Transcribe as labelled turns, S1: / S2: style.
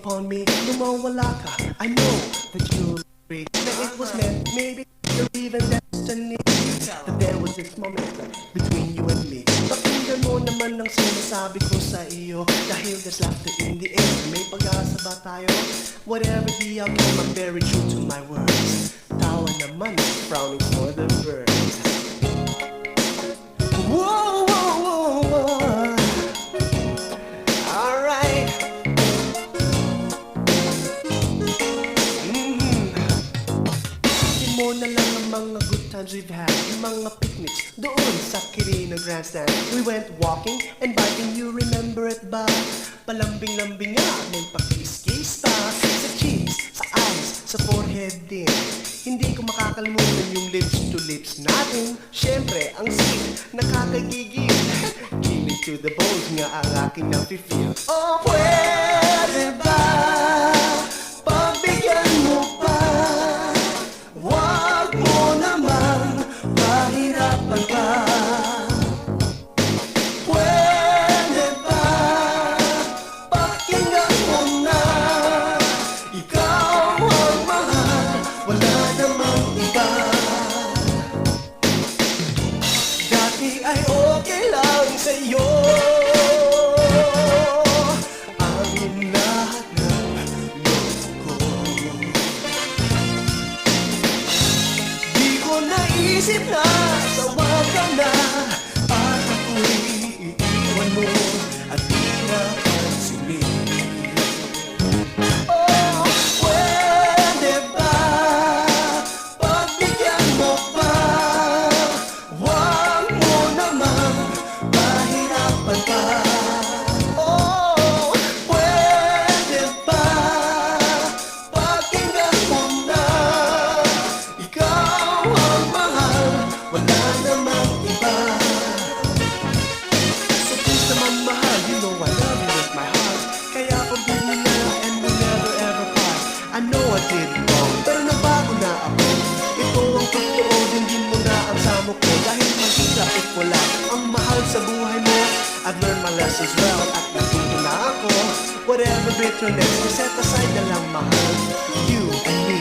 S1: upon me. Nung mawala ka, I know that you'll agree that it was meant, maybe or even destiny, that there was this moment between you and me. Pakinggan mo naman ang sinasabi ko sa iyo, dahil there's laughter in the air. May pag-asa ba tayo? Whatever the outcome, I'm very true to my words. Tawa naman, frowning for the birds. Whoa, whoa, whoa, whoa. Alright. Sabihin mo na lang ang mga good times we've had, yung mga picnics doon sa Quirino Grandstand. We went walking and biking, you remember it ba? Palambing-lambing nga, may pakis-kis pa. Sa cheeks, sa eyes, sa forehead din. Hindi ko makakalimutan yung lips to lips natin. Siyempre, ang sweet, nakakagigil. Killing to the bones nga ang aking nafe-feel. Oh, pwede ba pagbigyan mo pa? Wag mo naman mahirapan pa. Pwede ba pakinggan mo na? Ikaw ang mahal, wala namang iba. Dati ay okay lang sa'yo ang lahat ng loko. Di ko naisip na sawa ka na, at ako'y iiwan mo at di na pansinin. Oh, pwede ba pagbigyan mo pa? Wag mo naman mahirapan pa. Oh, pwede ba pakinggan mo na? Ikaw ang mahal, wala namang iba. So please naman mahal, you know I love you with my heart. Kaya forgive me now and we'll never ever part. I know I did wrong, pero nabago na ako. Ito ang totoo, din mo na ang samo ko. Dahil mahirap at wala ang mahal sa buhay mo. I've learned my lessons well at natuto na ako. Whatever bitterness, set aside na lang mahal. You and me.